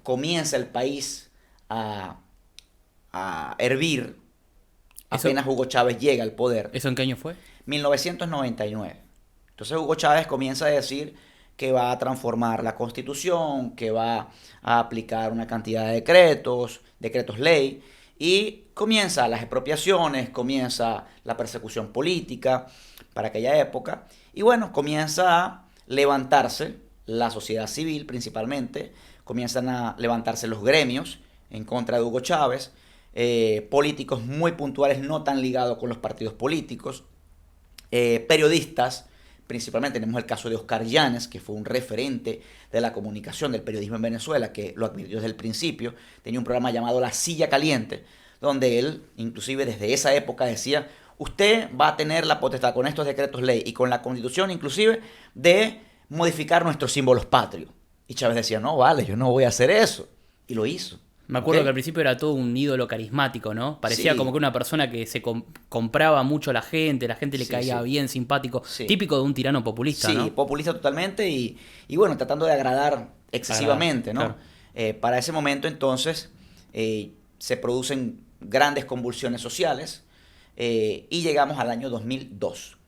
comienza el país a, a hervir ¿Eso, apenas Hugo Chávez llega al poder. eso en qué año fue? 1999. Entonces Hugo Chávez comienza a decir que va a transformar la Constitución, que va a aplicar una cantidad de decretos, decretos ley, y comienza las expropiaciones, comienza la persecución política para aquella época, y bueno, comienza a levantarse la sociedad civil principalmente, comienzan a levantarse los gremios en contra de Hugo Chávez, políticos muy puntuales no tan ligados con los partidos políticos, periodistas, principalmente tenemos el caso de Oscar Llanes, que fue un referente de la comunicación del periodismo en Venezuela, que lo advirtió desde el principio, tenía un programa llamado La Silla Caliente, donde él, inclusive desde esa época, decía, usted va a tener la potestad con estos decretos ley y con la constitución inclusive de modificar nuestros símbolos patrios. Y Chávez decía, no, vale, yo no voy a hacer eso. Y lo hizo. Me ¿Ok? acuerdo que al principio era todo un ídolo carismático, ¿no? Parecía como Sí, que una persona que compraba mucho a la gente le sí, caía sí, bien, simpático, sí. típico de un tirano populista, Sí, ¿no? populista totalmente y bueno, tratando de agradar Agradar, excesivamente, ¿no? claro. Para ese momento entonces se producen grandes convulsiones sociales y llegamos al año 2002.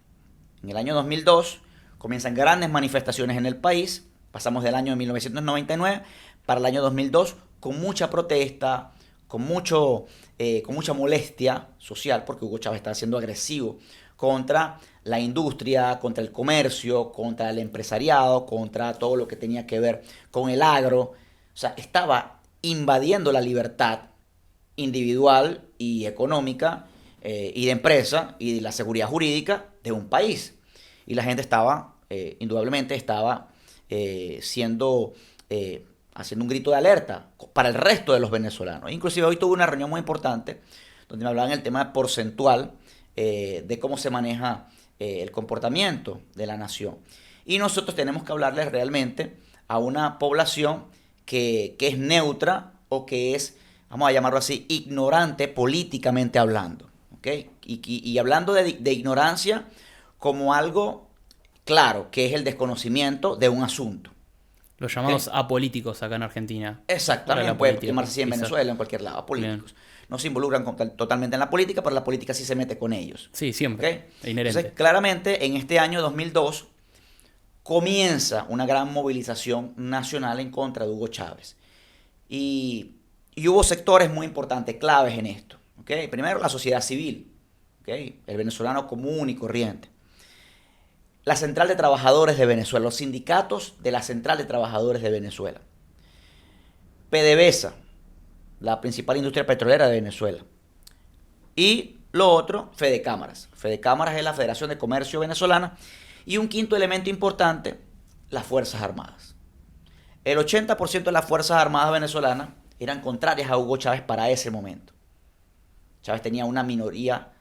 En el año 2002 comienzan grandes manifestaciones en el país, pasamos del año de 1999 para el año 2002 con mucha protesta, con mucha molestia social, porque Hugo Chávez estaba siendo agresivo contra la industria, contra el comercio, contra el empresariado, contra todo lo que tenía que ver con el agro. O sea, estaba invadiendo la libertad individual y económica y de empresa y de la seguridad jurídica de un país. Y la gente estaba, indudablemente, estaba siendo, haciendo un grito de alerta para el resto de los venezolanos. Inclusive hoy tuve una reunión muy importante donde me hablaban el tema porcentual de cómo se maneja el comportamiento de la nación. Y nosotros tenemos que hablarles realmente a una población que es neutra o que es, vamos a llamarlo así, ignorante políticamente hablando. ¿Okay? Y hablando de ignorancia como algo claro, que es el desconocimiento de un asunto. Los ¿Okay? llamados apolíticos acá en Argentina. Ahora Exactamente, la puede política, llamarse así en quizás. Venezuela, en cualquier lado, Bien. políticos. No se involucran totalmente en la política, pero la política sí se mete con ellos. Sí, ¿Ok? siempre. E Entonces, inherente. claramente, en este año 2002 comienza una gran movilización nacional en contra de Hugo Chávez. Y, y hubo sectores muy importantes, claves en esto. ¿Ok? Primero, la sociedad civil, ¿ok? El venezolano común y corriente. La Central de Trabajadores de Venezuela, los sindicatos de la Central de Trabajadores de Venezuela. PDVSA, la principal industria petrolera de Venezuela. Y lo otro, Fede Cámaras. Fede Cámaras es la Federación de Comercio Venezolana. Y un quinto elemento importante, las Fuerzas Armadas. El 80% de las Fuerzas Armadas venezolanas eran contrarias a Hugo Chávez para ese momento. Chávez tenía una minoría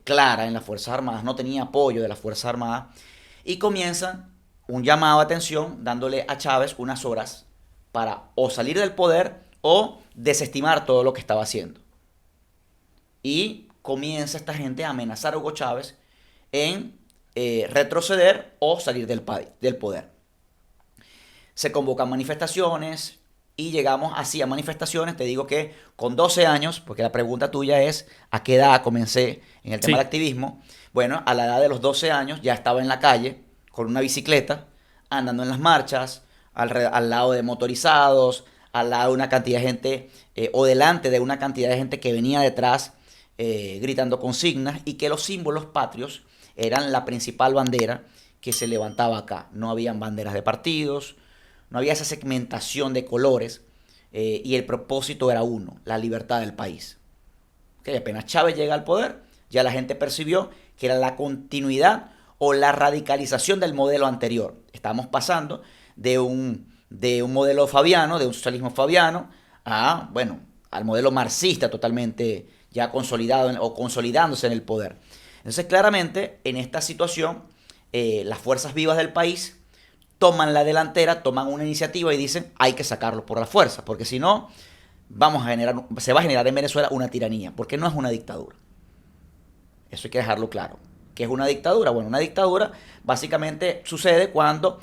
clara en las Fuerzas Armadas, no tenía apoyo de las Fuerzas Armadas. Y comienzan un llamado a atención dándole a Chávez unas horas para o salir del poder o desestimar todo lo que estaba haciendo. Y comienza esta gente a amenazar a Hugo Chávez en retroceder o salir del poder. Se convocan manifestaciones y llegamos así a manifestaciones. Te digo que con 12 años, porque la pregunta tuya es ¿a qué edad comencé en el tema del Sí. activismo? Bueno, a la edad de los 12 años ya estaba en la calle con una bicicleta, andando en las marchas, al lado de motorizados, al lado de una cantidad de gente o delante de una cantidad de gente que venía detrás gritando consignas y que los símbolos patrios eran la principal bandera que se levantaba acá. No habían banderas de partidos, no había esa segmentación de colores y el propósito era uno, la libertad del país. ¿Okay? Apenas Chávez llega al poder, ya la gente percibió que era la continuidad o la radicalización del modelo anterior. Estamos pasando de un modelo fabiano, de un socialismo fabiano, a, bueno, al modelo marxista totalmente ya consolidado o consolidándose en el poder. Entonces, claramente, en esta situación, las fuerzas vivas del país toman la delantera, toman una iniciativa y dicen hay que sacarlo por la fuerza, porque si no, se va a generar en Venezuela una tiranía, porque no es una dictadura. Eso hay que dejarlo claro. ¿Qué es una dictadura? Bueno, una dictadura básicamente sucede cuando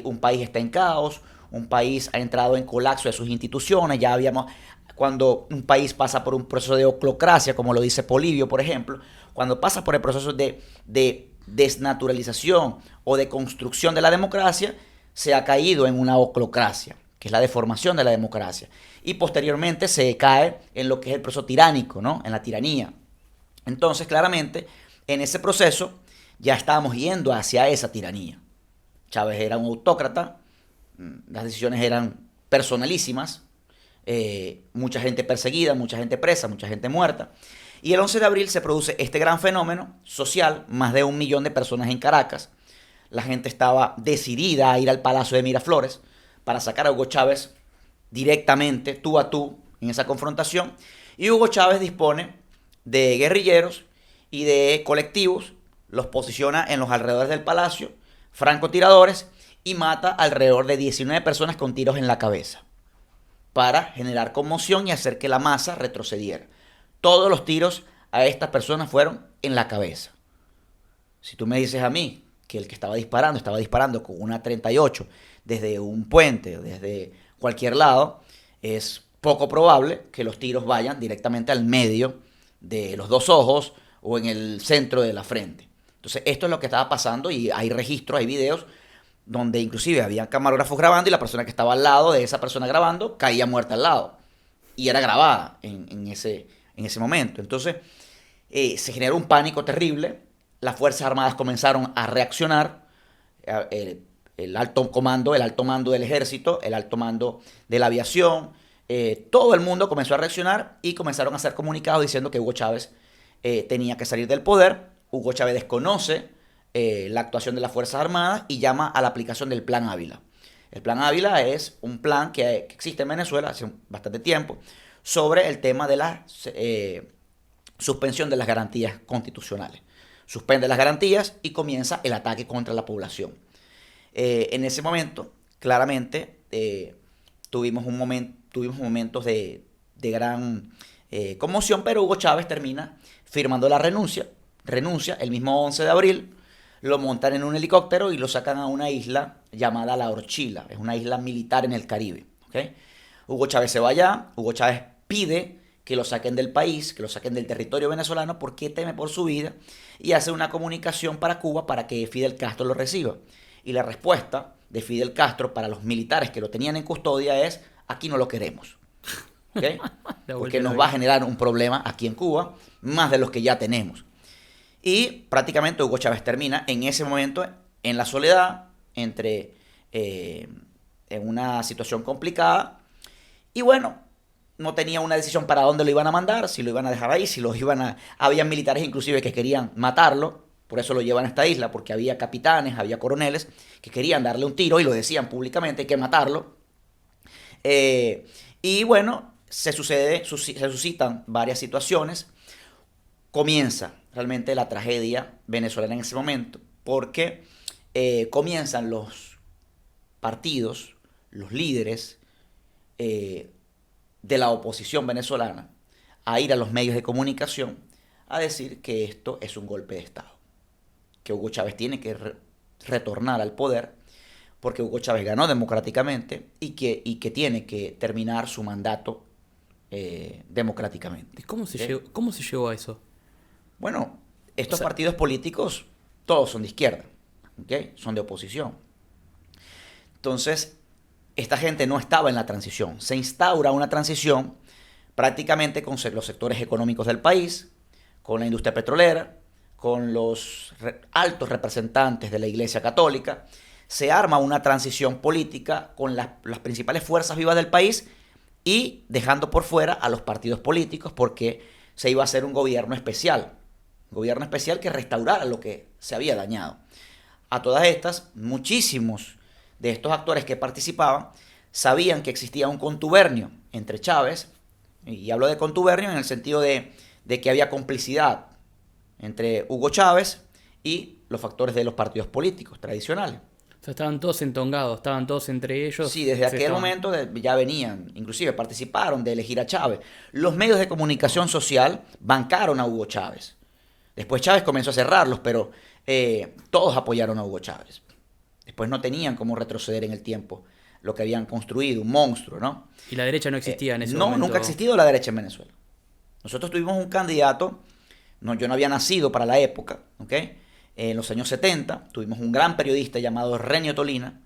un país está en caos, un país ha entrado en colapso de sus instituciones, ya habíamos, cuando un país pasa por un proceso de oclocracia, como lo dice Polibio, por ejemplo, cuando pasa por el proceso de desnaturalización o de construcción de la democracia, se ha caído en una oclocracia, que es la deformación de la democracia. Y posteriormente se cae en lo que es el proceso tiránico, ¿no? En la tiranía. Entonces, claramente, en ese proceso ya estábamos yendo hacia esa tiranía. Chávez era un autócrata, las decisiones eran personalísimas, mucha gente perseguida, mucha gente presa, mucha gente muerta. Y el 11 de abril se produce este gran fenómeno social, más de 1 millón de personas en Caracas. La gente estaba decidida a ir al Palacio de Miraflores para sacar a Hugo Chávez directamente, tú a tú, en esa confrontación. Y Hugo Chávez dispone de guerrilleros y de colectivos, los posiciona en los alrededores del palacio, francotiradores, y mata alrededor de 19 personas con tiros en la cabeza, para generar conmoción y hacer que la masa retrocediera. Todos los tiros a estas personas fueron en la cabeza. Si tú me dices a mí que el que estaba disparando con una 38 desde un puente, desde cualquier lado, es poco probable que los tiros vayan directamente al medio de los dos ojos o en el centro de la frente. Entonces, esto es lo que estaba pasando y hay registros, hay videos donde inclusive había camarógrafos grabando y la persona que estaba al lado de esa persona grabando caía muerta al lado. Y era grabada en ese momento. Entonces, se generó un pánico terrible. Las Fuerzas Armadas comenzaron a reaccionar. El alto mando del ejército, el alto mando de la aviación, todo el mundo comenzó a reaccionar y comenzaron a hacer comunicados diciendo que Hugo Chávez tenía que salir del poder. Hugo Chávez desconoce la actuación de las Fuerzas Armadas y llama a la aplicación del Plan Ávila. El Plan Ávila es un plan que existe en Venezuela hace bastante tiempo sobre el tema de la suspensión de las garantías constitucionales. Suspende las garantías y comienza el ataque contra la población. En ese momento, claramente, tuvimos momentos de gran conmoción, pero Hugo Chávez termina firmando la renuncia el mismo 11 de abril, lo montan en un helicóptero y lo sacan a una isla llamada La Orchila, es una isla militar en el Caribe. ¿Okay? Hugo Chávez se va allá, Hugo Chávez pide que lo saquen del país, que lo saquen del territorio venezolano porque teme por su vida y hace una comunicación para Cuba para que Fidel Castro lo reciba. Y la respuesta de Fidel Castro para los militares que lo tenían en custodia es: aquí no lo queremos. ¿Okay? Porque nos va a generar un problema aquí en Cuba, más de los que ya tenemos. Y prácticamente Hugo Chávez termina en ese momento en la soledad, en una situación complicada. Y bueno, no tenía una decisión para dónde lo iban a mandar, si lo iban a dejar ahí, si lo iban a... Habían militares inclusive que querían matarlo, por eso lo llevan a esta isla, porque había capitanes, había coroneles que querían darle un tiro y lo decían públicamente, hay que matarlo. Y bueno, se suscitan varias situaciones. Comienza realmente la tragedia venezolana en ese momento, porque comienzan los partidos, los líderes de la oposición venezolana a ir a los medios de comunicación a decir que esto es un golpe de Estado, que Hugo Chávez tiene que retornar al poder porque Hugo Chávez ganó democráticamente y que tiene que terminar su mandato democráticamente. ¿Y cómo se llegó a eso? Bueno, estos partidos políticos todos son de izquierda, ¿okay? Son de oposición. Entonces, esta gente no estaba en la transición. Se instaura una transición prácticamente con los sectores económicos del país, con la industria petrolera, con los altos representantes de la Iglesia Católica. Se arma una transición política con las principales fuerzas vivas del país y dejando por fuera a los partidos políticos porque se iba a hacer un gobierno especial. Un gobierno especial que restaurara lo que se había dañado. A todas estas, muchísimos de estos actores que participaban sabían que existía un contubernio entre Chávez, y hablo de contubernio en el sentido de que había complicidad entre Hugo Chávez y los factores de los partidos políticos tradicionales. O sea, estaban todos entongados, estaban todos entre ellos. Sí, desde aquel momento ya venían, inclusive participaron de elegir a Chávez. Los medios de comunicación social bancaron a Hugo Chávez. Después Chávez comenzó a cerrarlos, pero todos apoyaron a Hugo Chávez. Después no tenían cómo retroceder en el tiempo lo que habían construido, un monstruo, ¿no? Y la derecha no existía en ese No, momento. nunca ha existido la derecha en Venezuela. Nosotros tuvimos un candidato, no, yo no había nacido para la época, ¿ok? En los años 70 tuvimos un gran periodista llamado Renio Tolina.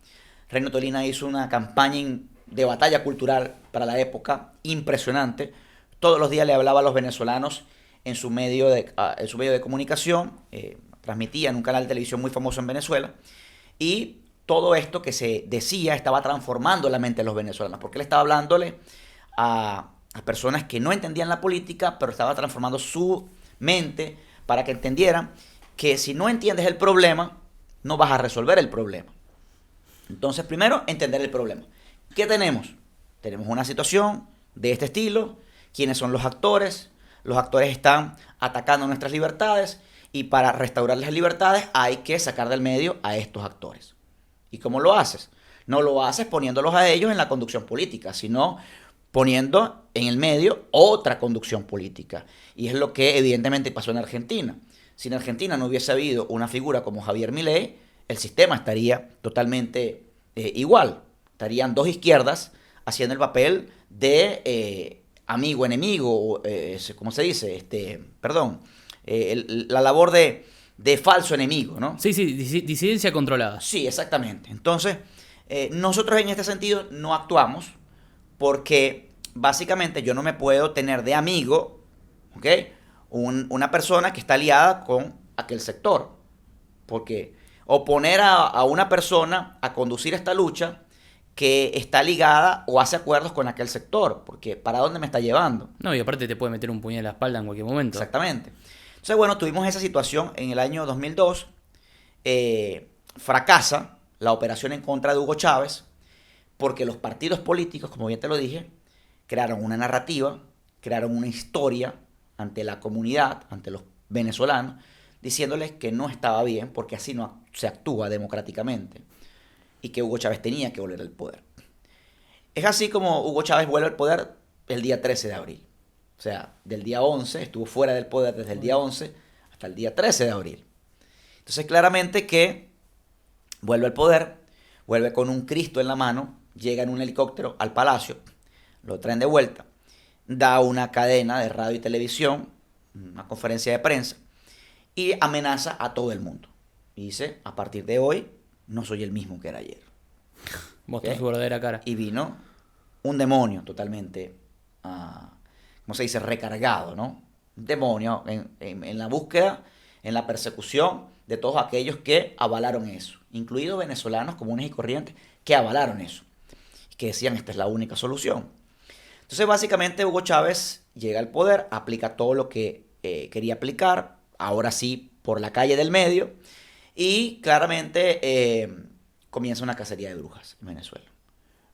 Renio Tolina hizo una campaña de batalla cultural para la época impresionante. Todos los días le hablaba a los venezolanos en su medio de comunicación, transmitía en un canal de televisión muy famoso en Venezuela, y todo esto que se decía estaba transformando la mente de los venezolanos, porque él estaba hablándole a personas que no entendían la política, pero estaba transformando su mente para que entendieran que si no entiendes el problema, no vas a resolver el problema. Entonces, primero, entender el problema. ¿Qué tenemos? Tenemos una situación de este estilo. ¿Quiénes son los actores? Los actores están atacando nuestras libertades y para restaurar las libertades hay que sacar del medio a estos actores. ¿Y cómo lo haces? No lo haces poniéndolos a ellos en la conducción política, sino poniendo en el medio otra conducción política. Y es lo que evidentemente pasó en Argentina. Si en Argentina no hubiese habido una figura como Javier Milei, el sistema estaría totalmente igual. Estarían dos izquierdas haciendo el papel de amigo-enemigo, ¿cómo se dice? La labor de falso enemigo, ¿no? Sí, sí, disidencia controlada. Sí, exactamente. Entonces, nosotros en este sentido no actuamos porque básicamente yo no me puedo tener de amigo, ¿ok? Una persona que está aliada con aquel sector. Porque oponer a una persona a conducir esta lucha que está ligada o hace acuerdos con aquel sector, porque ¿para dónde me está llevando? No, y aparte te puede meter un puñal en la espalda en cualquier momento. Exactamente. Entonces, bueno, tuvimos esa situación en el año 2002. Fracasa la operación en contra de Hugo Chávez porque los partidos políticos, como bien te lo dije, crearon una narrativa, crearon una historia ante la comunidad, ante los venezolanos, diciéndoles que no estaba bien porque así no se actúa democráticamente y que Hugo Chávez tenía que volver al poder. Es así como Hugo Chávez vuelve al poder el día 13 de abril. O sea, del día 11, estuvo fuera del poder desde el día 11 hasta el día 13 de abril. Entonces, claramente que vuelve al poder, vuelve con un Cristo en la mano, llega en un helicóptero al palacio, lo traen de vuelta, da una cadena de radio y televisión, una conferencia de prensa, y amenaza a todo el mundo. Y dice, a partir de hoy, no soy el mismo que era ayer. Mostró su verdadera cara. Y vino un demonio totalmente, ¿cómo se dice? Recargado, ¿no? Un demonio en la búsqueda, en la persecución de todos aquellos que avalaron eso, incluidos venezolanos comunes y corrientes que avalaron eso, que decían esta es la única solución. Entonces, básicamente, Hugo Chávez llega al poder, aplica todo lo que quería aplicar, ahora sí, por la calle del medio, y claramente comienza una cacería de brujas en Venezuela.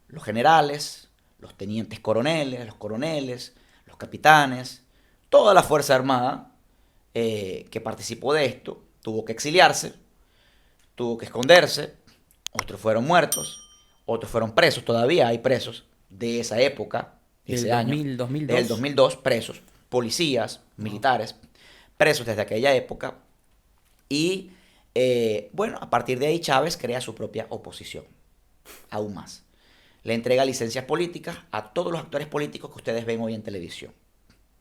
Los generales, los tenientes coroneles, los coroneles, los capitanes, toda la Fuerza Armada que participó de esto, tuvo que exiliarse, tuvo que esconderse, otros fueron muertos, otros fueron presos, todavía hay presos de esa época, de ese año, 2002. del 2002, presos, policías, militares, presos desde aquella época. Y bueno, a partir de ahí Chávez crea su propia oposición, aún más. Le entrega licencias políticas a todos los actores políticos que ustedes ven hoy en televisión.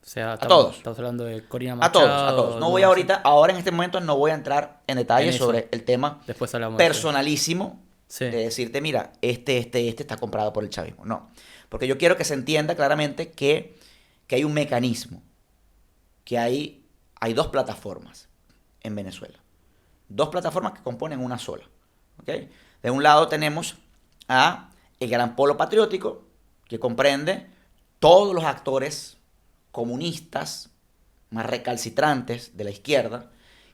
O sea, a todos. Estamos hablando de Corina A Machado. todos, a todos. No voy ahora en este momento no voy a entrar en detalles sobre el tema Después hablamos personalísimo sí. de decirte, mira, este está comprado por el chavismo. No, porque yo quiero que se entienda claramente que hay un mecanismo, que hay dos plataformas en Venezuela. Dos plataformas que componen una sola. ¿Okay? De un lado tenemos a el Gran Polo Patriótico, que comprende todos los actores comunistas más recalcitrantes de la izquierda,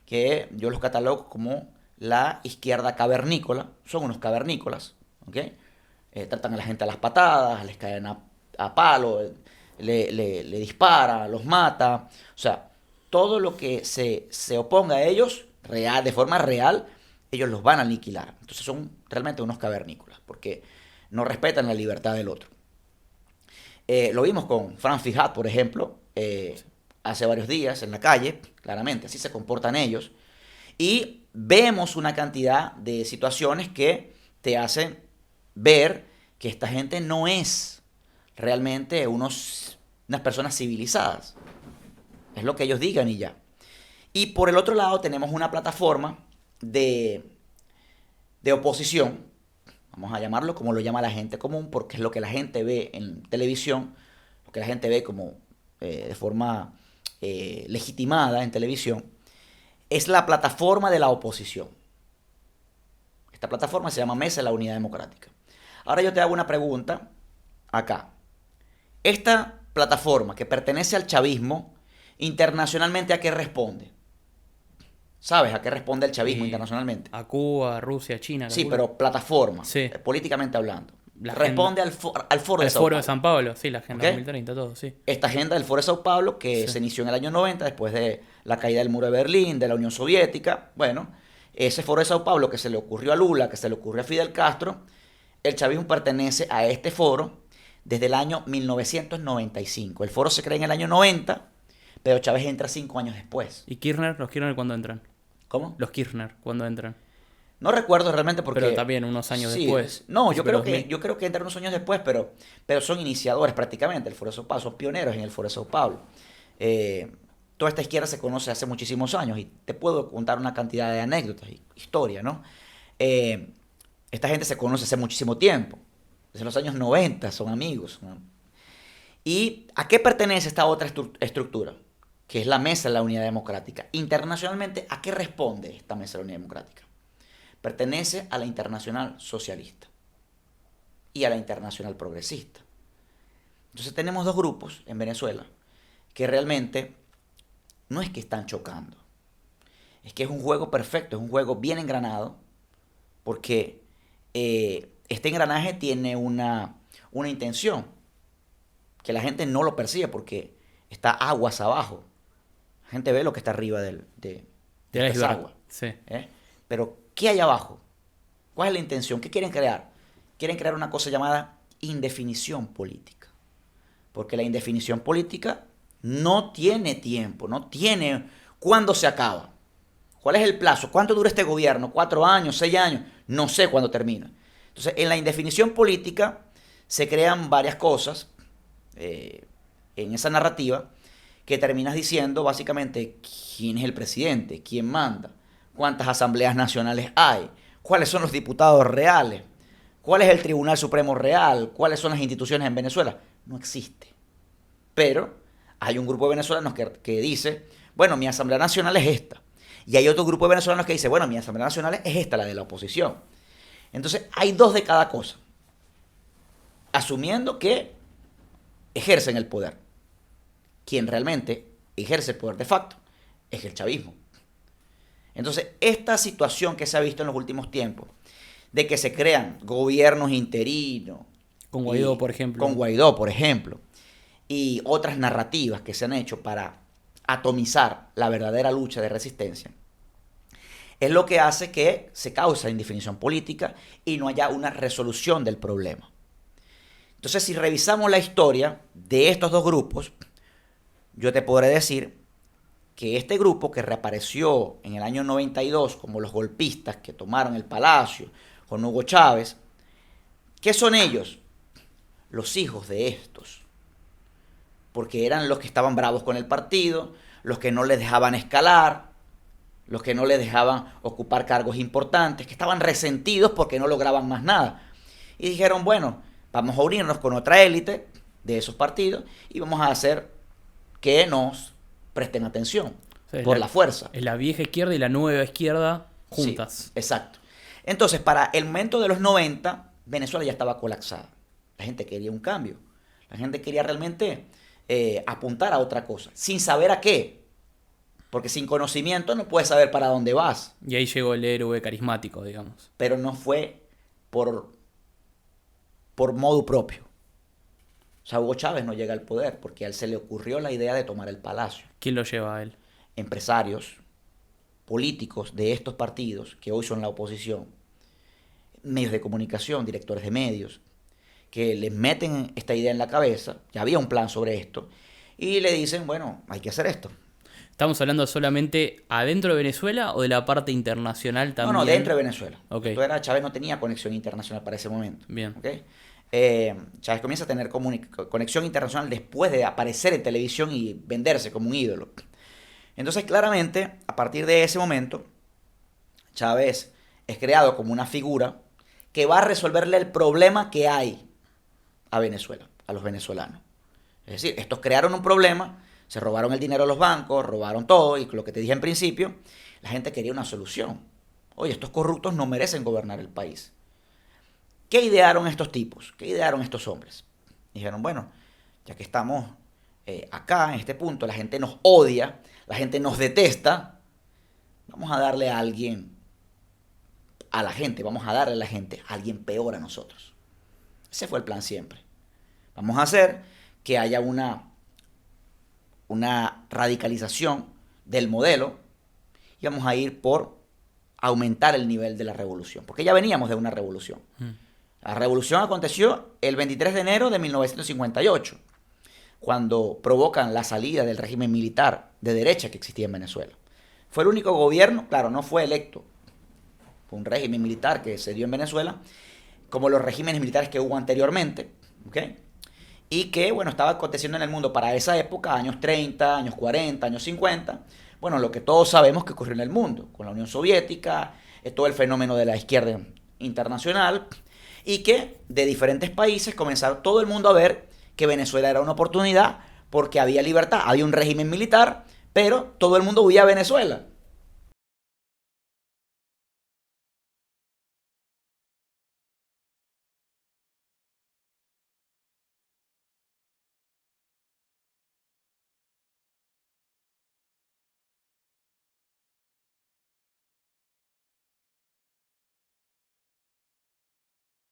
que yo los catalogo como la izquierda cavernícola. Son unos cavernícolas, ¿okay? Tratan a la gente a las patadas, les caen a palo, le disparan, los mata. O sea, todo lo que se oponga a ellos de forma real, ellos los van a aniquilar. Entonces son realmente unos cavernícolas, porque no respetan la libertad del otro. Lo vimos con Fran Fijat, por ejemplo, hace varios días en la calle, claramente, así se comportan ellos. Y vemos una cantidad de situaciones que te hacen ver que esta gente no es realmente unas personas civilizadas. Es lo que ellos digan y ya. Y por el otro lado tenemos una plataforma de oposición, vamos a llamarlo como lo llama la gente común, porque es lo que la gente ve en televisión, lo que la gente ve como de forma legitimada en televisión, es la plataforma de la oposición. Esta plataforma se llama Mesa de la Unidad Democrática. Ahora yo te hago una pregunta acá. Esta plataforma que pertenece al chavismo, internacionalmente, ¿a qué responde? ¿Sabes a qué responde el chavismo internacionalmente? A Cuba, Rusia, China. Sí, calculo. pero plataforma, Sí. Políticamente hablando. La Responde al foro de Al Sao foro Paulo. de San Pablo, sí, la Agenda ¿Ok? 2030, todo, sí. Esta agenda del foro de Sao Paulo, que Sí. se inició en el año 90, después de la caída del muro de Berlín, de la Unión Soviética. Bueno, ese foro de Sao Paulo que se le ocurrió a Lula, que se le ocurrió a Fidel Castro, el chavismo pertenece a este foro desde el año 1995. El foro se crea en el año 90, pero Chávez entra 5 años después. ¿Y Kirchner? ¿Los Kirchner cuándo entran? ¿Cómo? Los Kirchner, ¿cuándo entran? No recuerdo realmente porque... Pero también unos años Sí, después. No, Sí, yo pero creo que entran unos años después, pero son iniciadores prácticamente. El Foro de Sao Paulo, son pioneros en el Foro de Sao Paulo. Toda esta izquierda se conoce hace muchísimos años y te puedo contar una cantidad de anécdotas y historia, ¿no? Esta gente se conoce hace muchísimo tiempo. Desde los años 90 son amigos, ¿no? ¿Y a qué pertenece esta otra estructura? Que es la Mesa de la Unidad Democrática. Internacionalmente, ¿a qué responde esta Mesa de la Unidad Democrática? Pertenece a la Internacional Socialista y a la Internacional Progresista. Entonces tenemos dos grupos en Venezuela que realmente no es que están chocando, es que es un juego perfecto, es un juego bien engranado, porque este engranaje tiene una intención, que la gente no lo percibe porque está aguas abajo. La gente ve lo que está arriba de Del esta iceberg. agua. Sí. Pero, ¿qué hay abajo? ¿Cuál es la intención? ¿Qué quieren crear? Quieren crear una cosa llamada indefinición política. Porque la indefinición política no tiene tiempo, no tiene cuándo se acaba. ¿Cuál es el plazo? ¿Cuánto dura este gobierno? ¿4 años? ¿6 años? No sé cuándo termina. Entonces, en la indefinición política se crean varias cosas en esa narrativa que terminas diciendo básicamente quién es el presidente, quién manda, cuántas asambleas nacionales hay, cuáles son los diputados reales, cuál es el Tribunal Supremo real, cuáles son las instituciones en Venezuela. No existe. Pero hay un grupo de venezolanos que dice, bueno, mi Asamblea Nacional es esta. Y hay otro grupo de venezolanos que dice, bueno, mi Asamblea Nacional es esta, la de la oposición. Entonces, hay dos de cada cosa. Asumiendo que ejercen el poder. Quien realmente ejerce el poder de facto es el chavismo. Entonces, esta situación que se ha visto en los últimos tiempos, de que se crean gobiernos interinos. Con Guaidó, por ejemplo. Con Guaidó, por ejemplo. Y otras narrativas que se han hecho para atomizar la verdadera lucha de resistencia, es lo que hace que se cause indefinición política y no haya una resolución del problema. Entonces, si revisamos la historia de estos dos grupos, yo te podré decir que este grupo que reapareció en el año 92 como los golpistas que tomaron el palacio con Hugo Chávez, ¿qué son ellos? Los hijos de estos. Porque eran los que estaban bravos con el partido, los que no les dejaban escalar, los que no les dejaban ocupar cargos importantes, que estaban resentidos porque no lograban más nada. Y dijeron, bueno, vamos a unirnos con otra élite de esos partidos y vamos a hacer que nos presten atención por la fuerza. Es la vieja izquierda y la nueva izquierda juntas. Sí, exacto. Entonces, para el momento de los 90, Venezuela ya estaba colapsada. La gente quería un cambio. La gente quería realmente apuntar a otra cosa, sin saber a qué. Porque sin conocimiento no puedes saber para dónde vas. Y ahí llegó el héroe carismático, digamos. Pero no fue por modo propio. O sea, Hugo Chávez no llega al poder porque a él se le ocurrió la idea de tomar el palacio. ¿Quién lo lleva a él? Empresarios, políticos de estos partidos, que hoy son la oposición, medios de comunicación, directores de medios, que les meten esta idea en la cabeza, ya había un plan sobre esto, y le dicen, bueno, hay que hacer esto. ¿Estamos hablando solamente adentro de Venezuela o de la parte internacional también? No, dentro de Venezuela. Okay. Chávez no tenía conexión internacional para ese momento. Bien. ¿Okay? Chávez comienza a tener conexión internacional después de aparecer en televisión y venderse como un ídolo. Entonces, claramente, a partir de ese momento, Chávez es creado como una figura que va a resolverle el problema que hay a Venezuela, a los venezolanos. Es decir, estos crearon un problema, se robaron el dinero de los bancos, robaron todo, y lo que te dije en principio, la gente quería una solución. Oye, estos corruptos no merecen gobernar el país. ¿Qué idearon estos tipos? ¿Qué idearon estos hombres? Dijeron, bueno, ya que estamos acá, en este punto, la gente nos odia, la gente nos detesta, vamos a darle a alguien, a la gente, vamos a darle a la gente a alguien peor a nosotros. Ese fue el plan siempre. Vamos a hacer que haya una radicalización del modelo y vamos a ir por aumentar el nivel de la revolución, porque ya veníamos de una revolución. La revolución aconteció el 23 de enero de 1958, cuando provocan la salida del régimen militar de derecha que existía en Venezuela. Fue el único gobierno, claro, no fue electo, fue un régimen militar que se dio en Venezuela, como los regímenes militares que hubo anteriormente, ¿ok? Y que, bueno, estaba aconteciendo en el mundo para esa época, años 30, años 40, años 50, bueno, lo que todos sabemos que ocurrió en el mundo, con la Unión Soviética, todo el fenómeno de la izquierda internacional, y que de diferentes países comenzaron todo el mundo a ver que Venezuela era una oportunidad porque había libertad, había un régimen militar, pero todo el mundo huía a Venezuela.